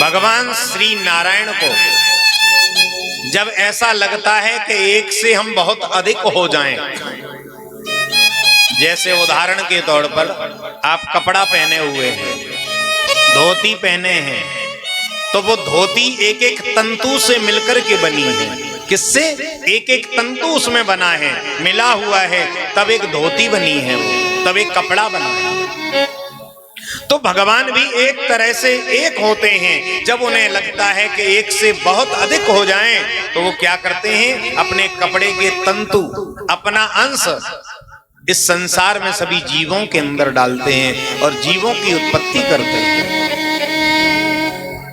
भगवान श्री नारायण को जब ऐसा लगता है कि एक से हम बहुत अधिक हो जाएं, जैसे उदाहरण के तौर पर आप कपड़ा पहने हुए हैं, धोती पहने हैं, तो वो धोती एक एक तंतु से मिलकर के बनी है। किससे? एक एक तंतु उसमें बना है, मिला हुआ है, तब एक धोती बनी है, वो तब एक कपड़ा बना है। तो भगवान भी एक तरह से एक होते हैं। जब उन्हें लगता है कि एक से बहुत अधिक हो जाएं, तो वो क्या करते हैं? अपने कपड़े के तंतु, अपना अंश इस संसार में सभी जीवों के अंदर डालते हैं और जीवों की उत्पत्ति करते हैं।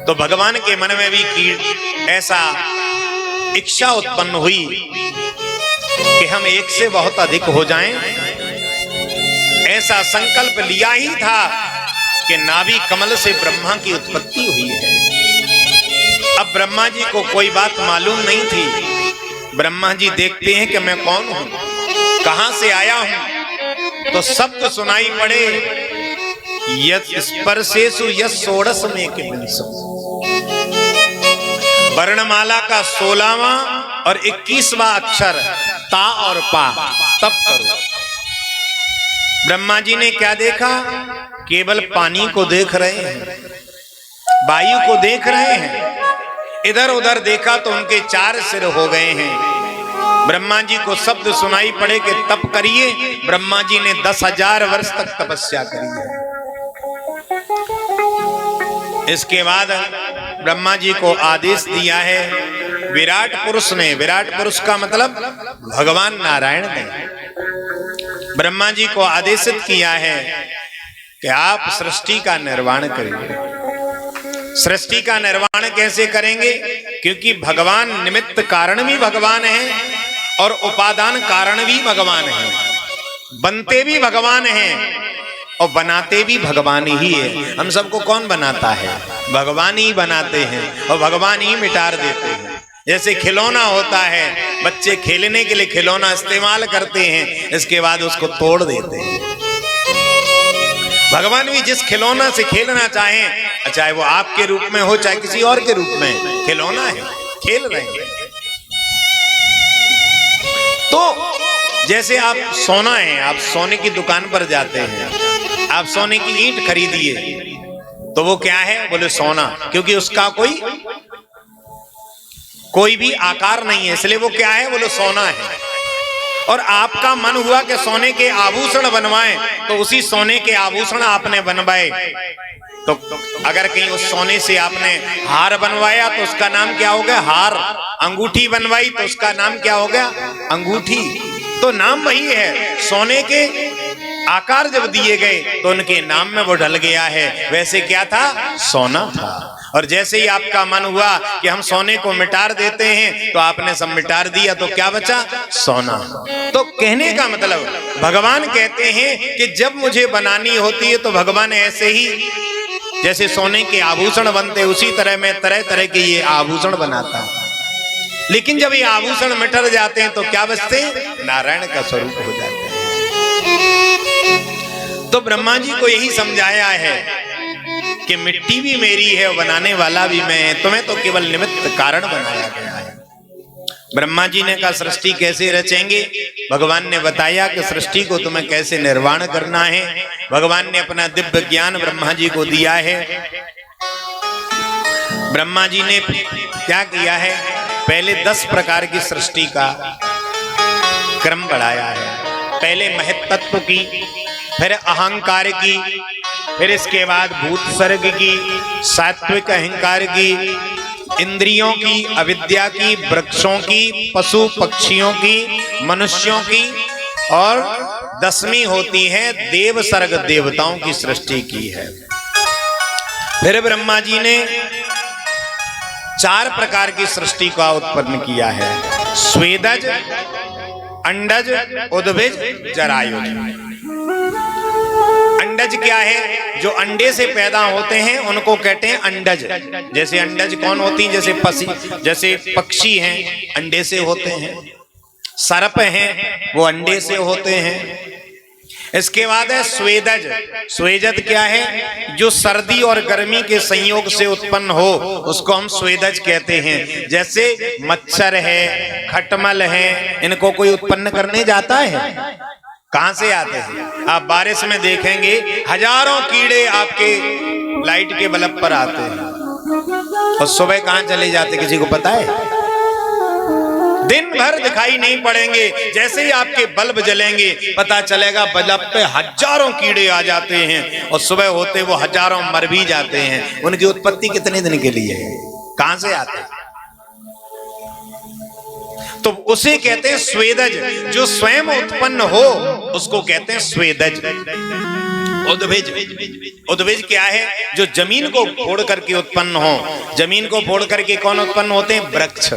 तो भगवान के मन में भी ऐसा इच्छा उत्पन्न हुई कि हम एक से बहुत अधिक हो जाएं। ऐसा संकल्प लिया ही था कि नाभि कमल से ब्रह्मा की उत्पत्ति हुई है। अब ब्रह्मा जी को कोई बात मालूम नहीं थी। ब्रह्मा जी देखते हैं कि मैं कौन हूं, कहां से आया हूं, तो शब्द सुनाई पड़े, यत् स्पर्शेषु यत् षोडश में किंसम। वर्णमाला का 16वां और 21वां अक्षर ता और पा, तब करो। ब्रह्मा जी ने क्या देखा? केवल पानी को देख रहे हैं, वायु को देख रहे हैं। इधर उधर देखा तो उनके 4 सिर हो गए हैं। ब्रह्मा जी को शब्द सुनाई पड़े कि तप करिए। ब्रह्मा जी ने 10,000 वर्ष तक तपस्या करी है। इसके बाद ब्रह्मा जी को आदेश दिया है विराट पुरुष ने। विराट पुरुष का मतलब भगवान नारायण ने ब्रह्मा जी को आदेशित किया है कि आप सृष्टि का निर्माण करेंगे। सृष्टि का निर्माण कैसे करेंगे? क्योंकि भगवान निमित्त कारण भी भगवान है और उपादान कारण भी भगवान है। बनते भी भगवान हैं और बनाते भी भगवान ही है। हम सबको कौन बनाता है? भगवान ही बनाते हैं और भगवान ही मिटार देते हैं। जैसे खिलौना होता है, बच्चे खेलने के लिए खिलौना इस्तेमाल करते हैं, इसके बाद उसको तोड़ देते हैं। भगवान भी जिस खिलौना से खेलना चाहें, चाहे वो आपके रूप में हो चाहे किसी और के रूप में, खिलौना है, खेल रहे हैं। तो जैसे आप सोना है, आप सोने की दुकान पर जाते हैं, आप सोने की ईंट खरीदिए, तो वो क्या है? बोले सोना, क्योंकि उसका कोई भी आकार नहीं है, इसलिए वो क्या है? बोले सोना है। और आपका मन हुआ कि सोने के आभूषण बनवाएं, तो उसी सोने के आभूषण आपने बनवाए। तो अगर कहीं उस सोने से आपने हार बनवाया तो उसका नाम क्या हो गया? हार। अंगूठी बनवाई तो उसका नाम क्या हो गया? अंगूठी। तो नाम वही है। सोने के आकार जब दिए गए तो उनके नाम में वो ढल गया है। वैसे क्या था? सोना था। और जैसे ही आपका मन हुआ कि हम सोने को मिटार देते हैं, तो आपने सब मिटार दिया, तो क्या बचा? सोना। तो कहने का मतलब भगवान कहते हैं कि जब मुझे बनानी होती है तो भगवान ऐसे ही जैसे सोने के आभूषण बनते, उसी तरह मैं तरह तरह के ये आभूषण बनाता हूं। लेकिन जब ये आभूषण मिट जाते हैं तो क्या बचते हैं? नारायण का स्वरूप हो जाते हैं। तो ब्रह्मा जी को यही समझाया है कि मिट्टी भी मेरी है और बनाने वाला भी मैं है, तुम्हें तो केवल निमित्त कारण बनाया गया है। ब्रह्मा जी ने कहा सृष्टि कैसे रचेंगे? भगवान ने बताया कि सृष्टि को तुम्हें कैसे निर्माण करना है। भगवान ने अपना दिव्य ज्ञान ब्रह्मा जी को दिया है। ब्रह्मा जी ने क्या किया है? पहले 10 प्रकार की सृष्टि का क्रम बढ़ाया है। पहले महत् तत्व की, फिर अहंकार की, फिर इसके बाद भूत सर्ग की, सात्विक अहंकार की, इंद्रियों की, अविद्या की, वृक्षों की, पशु पक्षियों की, मनुष्यों की, और 10वीं होती है देव सर्ग, देवताओं की सृष्टि की है। फिर ब्रह्मा जी ने 4 प्रकार की सृष्टि का उत्पन्न किया है। स्वेदज, अंडज, उद्भिज, जरायुज। अंडज क्या है? जो अंडे से पैदा होते हैं उनको कहते हैं अंडज। जैसे अंडज कौन होती है? जैसे पक्षी हैं, अंडे से होते हैं। सर्प हैं, वो अंडे से होते हैं। इसके बाद है स्वेदज। स्वेदज क्या है? जो सर्दी और गर्मी के संयोग से उत्पन्न हो उसको हम स्वेदज कहते हैं। जैसे मच्छर है, खटमल है, इनको कोई उत्पन्न करने जाता है? कहां से आते हैं? आप बारिश में देखेंगे हजारों कीड़े आपके लाइट के बल्ब पर आते हैं और सुबह कहां चले जाते किसी को पता है? दिन भर दिखाई नहीं पड़ेंगे, जैसे ही आपके बल्ब जलेंगे पता चलेगा बल्ब पे हजारों कीड़े आ जाते हैं और सुबह होते वो हजारों मर भी जाते हैं। उनकी उत्पत्ति कितने दिन के लिए है? कहां से आते हैं? तो उसे कहते हैं स्वेदज। जो स्वयं उत्पन्न हो उसको कहते हैं स्वेदज। उद्भिज। उद्भिज क्या है? जो जमीन को फोड़ करके उत्पन्न हो। जमीन को फोड़ करके कौन उत्पन्न होते हैं? वृक्ष।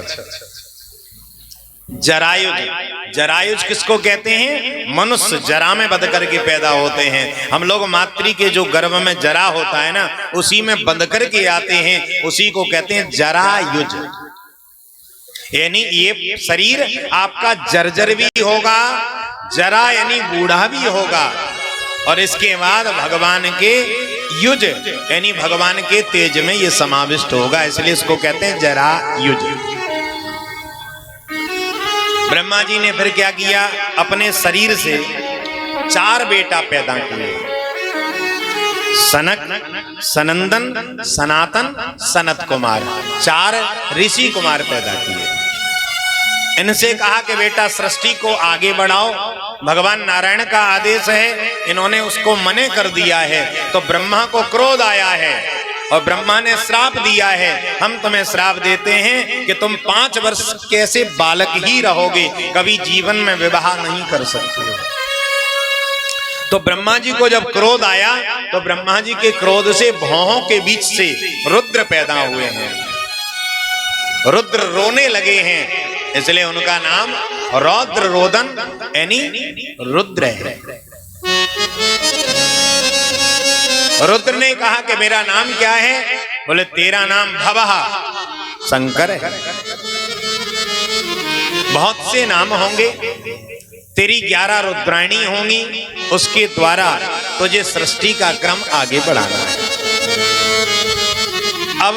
जरायुज। जरायुज किसको कहते हैं? मनुष्य जरा में बंध करके पैदा होते हैं। हम लोग मातृ के जो गर्भ में जरा होता है ना, उसी में बंध करके आते हैं, उसी को कहते हैं जरायुज। यानी ये शरीर आपका जर्जर भी होगा, जरा यानी बूढ़ा भी होगा, और इसके बाद भगवान के युज यानी भगवान के तेज में ये समाविष्ट होगा, इसलिए इसको कहते हैं जरायुज। ब्रह्मा जी ने फिर क्या किया? अपने शरीर से 4 बेटा पैदा किए। सनक, सनंदन, सनातन, सनत कुमार। 4 ऋषि कुमार पैदा किए। इनसे कहा कि बेटा सृष्टि को आगे बढ़ाओ। भगवान नारायण का आदेश है, इन्होंने उसको मने कर दिया है, तो ब्रह्मा को क्रोध आया है और ब्रह्मा ने श्राप दिया है, हम तुम्हें श्राप देते हैं कि तुम 5 वर्ष कैसे बालक ही रहोगे, कभी जीवन में विवाह नहीं कर सकते हो। तो ब्रह्मा जी को जब क्रोध आया तो ब्रह्मा जी के क्रोध से भौहों के बीच से रुद्र पैदा हुए हैं। रुद्र रोने लगे हैं, इसलिए उनका नाम रौद्र रोदन यानी रुद्र है। रुद्र ने कहा कि मेरा नाम क्या है? बोले तेरा नाम भवः शंकर है। बहुत से नाम होंगे, तेरी 11 रुद्राणी होंगी, उसके द्वारा तुझे सृष्टि का क्रम आगे बढ़ाना है। अब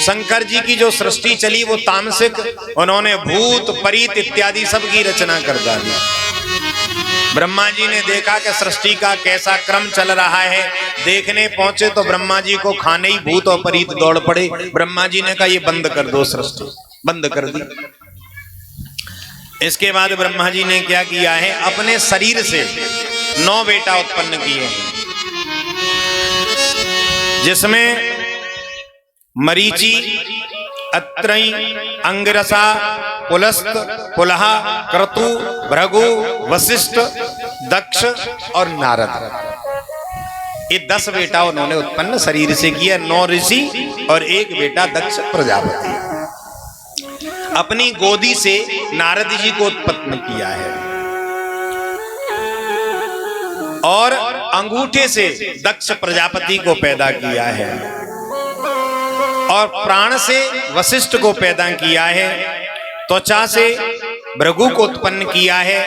शंकर जी की जो सृष्टि चली वो तामसिक, उन्होंने भूत प्रेत इत्यादि सब की रचना कर डाली। ब्रह्मा जी ने देखा कि सृष्टि का कैसा क्रम चल रहा है, देखने पहुंचे तो ब्रह्मा जी को खाने ही भूत और प्रेत दौड़ पड़े। ब्रह्मा जी ने कहा ये बंद कर दो, सृष्टि बंद कर दी। इसके बाद ब्रह्मा जी ने क्या किया है? अपने शरीर से 9 बेटा उत्पन्न किए हैं, जिसमें मरीचि, अत्रि, अंगिरसा, पुलस्त, पुलहा, क्रतु, भृगु, वशिष्ठ, दक्ष और नारद। ये 10 बेटा उन्होंने उत्पन्न शरीर से किया। 9 ऋषि और 1 बेटा दक्ष प्रजापति। अपनी गोदी से नारद जी को उत्पन्न किया है और अंगूठे से दक्ष प्रजापति को पैदा किया है और प्राण से वशिष्ठ को पैदा किया है। त्वचा से भृगु को उत्पन्न किया है,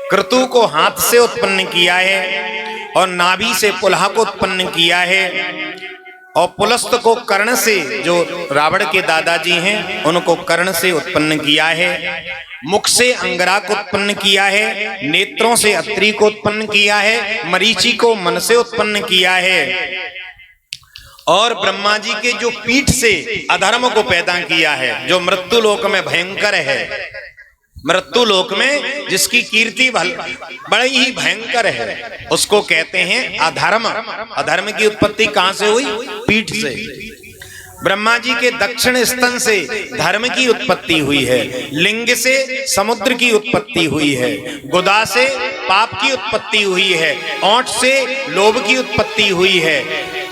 क्रतु को हाथ से उत्पन्न किया है और नाभि से पुलहा को उत्पन्न किया है और पुलस्त को कर्ण से, जो रावण के दादाजी हैं, उनको कर्ण से उत्पन्न किया है। मुख से अंगरा को उत्पन्न किया है, नेत्रों से अत्रि को उत्पन्न किया है, मरीचि को मन से उत्पन्न किया है और ब्रह्मा जी के जो पीठ से अधर्म को पैदा किया है, जो मृत्यु लोक में भयंकर है। मृत्यु लोक में जिसकी कीर्ति बड़ी ही भयंकर है, उसको कहते हैं अधर्म। अधर्म की उत्पत्ति कहां से हुई? पीठ से। ब्रह्मा जी के दक्षिण स्तन से धर्म की उत्पत्ति हुई है, लिंग से समुद्र की उत्पत्ति हुई है, गुदा से पाप की उत्पत्ति हुई है, ओंठ से लोभ की उत्पत्ति हुई है,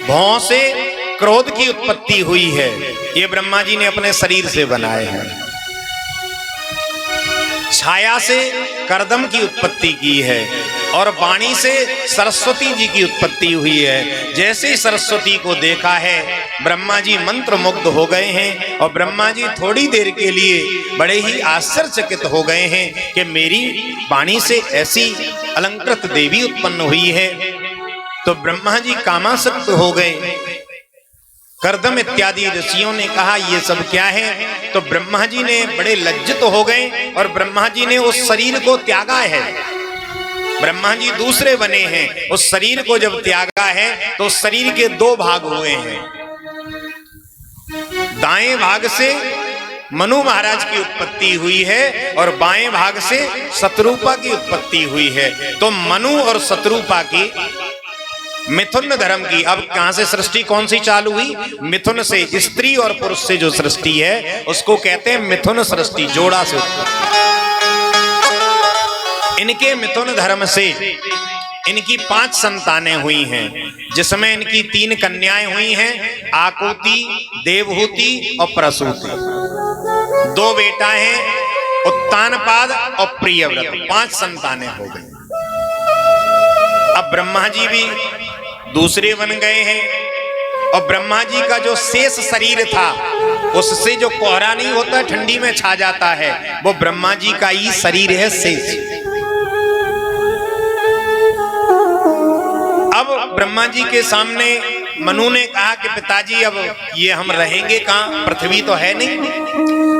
भौं से क्रोध की उत्पत्ति हुई है। ये ब्रह्मा जी ने अपने शरीर से बनाए हैं। छाया से करदम की उत्पत्ति की है और वाणी से सरस्वती जी की उत्पत्ति हुई है। जैसे सरस्वती को देखा है ब्रह्मा जी मंत्र मुग्ध हो गए हैं और ब्रह्मा जी थोड़ी देर के लिए बड़े ही आश्चर्यचकित हो गए हैं कि मेरी वाणी से ऐसी अलंकृत देवी उत्पन्न हुई है। तो ब्रह्मा जी कामासक्त हो गए। करदम इत्यादि ऋषियों ने कहा ये सब क्या है? तो ब्रह्मा जी ने बड़े लज्जित हो गए और ब्रह्मा जी ने उस शरीर को त्यागा है। ब्रह्मा जी दूसरे बने हैं, उस शरीर को जब त्यागा है तो उस शरीर के दो भाग हुए हैं। दाएं भाग से मनु महाराज की उत्पत्ति हुई है और बाएं भाग से शत्रुपा की उत्पत्ति हुई है। तो मनु और शत्रुपा की मिथुन धर्म की, अब कहां से सृष्टि कौन सी चालू हुई? मिथुन से, स्त्री और पुरुष से जो सृष्टि है उसको कहते हैं मिथुन सृष्टि, जोड़ा से उत्पत्ति। इनके मिथुन धर्म से इनकी 5 संतानें हुई हैं, जिसमें इनकी 3 कन्याएं हुई हैं, आकुति, देवहूति और प्रसूति। 2 बेटा हैं, उत्तानपाद और प्रियव्रत। 5 संतानें हो गई। अब ब्रह्मा जी भी दूसरे बन गए हैं और ब्रह्मा जी का जो शेष शरीर था उससे जो कोहरा नहीं होता ठंडी में छा जाता है, वो ब्रह्मा जी का ही शरीर है शेष। अब ब्रह्मा जी के सामने मनु ने कहा कि पिताजी अब ये हम रहेंगे कहां? पृथ्वी तो है नहीं,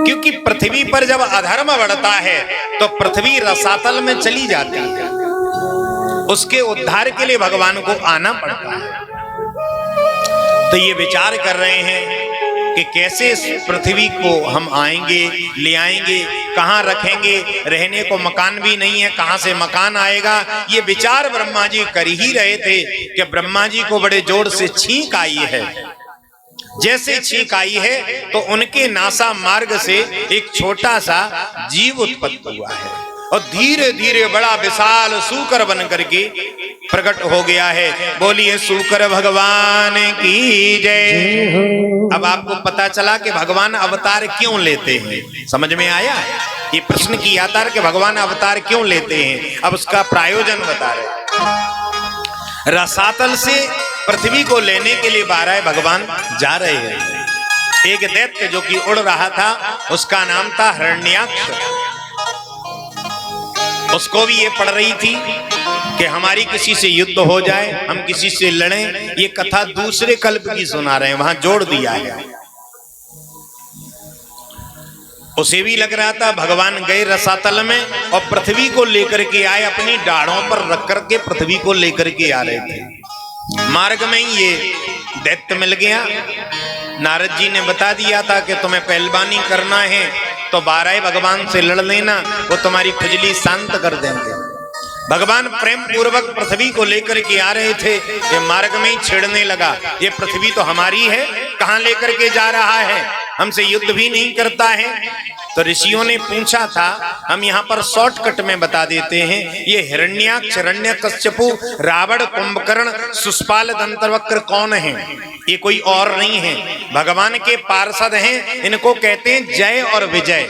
क्योंकि पृथ्वी पर जब अधर्म बढ़ता है तो पृथ्वी रसातल में चली जाती है। उसके उद्धार के लिए भगवान को आना पड़ता है। तो ये विचार कर रहे हैं कि कैसे इस पृथ्वी को हम आएंगे, ले आएंगे, कहां रखेंगे? रहने को मकान भी नहीं है, कहां से मकान आएगा? ये विचार ब्रह्मा जी कर ही रहे थे कि ब्रह्मा जी को बड़े जोर से छींक आई है। जैसे छींक आई है तो उनके नासा मार्ग से एक छोटा सा जीव उत्पन्न हुआ है और धीरे धीरे बड़ा विशाल सूकर बन करके प्रकट हो गया है। बोलिए सूकर भगवान की जय। अब आपको पता चला कि भगवान अवतार क्यों लेते हैं। समझ में आया? ये प्रश्न किया था कि भगवान अवतार क्यों लेते हैं, अब उसका प्रायोजन बता रहे। रसातल से पृथ्वी को लेने के लिए 12 भगवान जा रहे हैं। एक दैत्य जो कि उड़ रहा था उसका नाम था हिरण्याक्ष। उसको भी ये पड़ रही थी कि हमारी किसी से युद्ध हो जाए, हम किसी से लड़ें। ये कथा दूसरे कल्प की सुना रहे हैं, वहां जोड़ दिया है। उसे भी लग रहा था भगवान गए रसातल में और पृथ्वी को लेकर के आए, अपनी डाढ़ों पर रख करके पृथ्वी को लेकर के आ रहे थे। मार्ग में ही ये दैत्य मिल गया। नारद जी ने बता दिया था कि तुम्हें पहलवानी करना है तो 12 भगवान से लड़ लेना, वो तुम्हारी खुजली शांत कर देंगे। भगवान प्रेम पूर्वक पृथ्वी को लेकर के आ रहे थे, ये मार्ग में ही छेड़ने लगा, ये पृथ्वी तो हमारी है, कहां लेकर के जा रहा है, हमसे युद्ध भी नहीं करता है। तो ऋषियों ने पूछा था, हम यहाँ पर शॉर्टकट में बता देते हैं, ये हिरण्याक्ष, हिरण्यकश्यपु, रावण, कुंभकर्ण, सुष्पाल, दंतवक्र कौन है? ये कोई और नहीं है, भगवान के पार्षद हैं। इनको कहते हैं जय और विजय।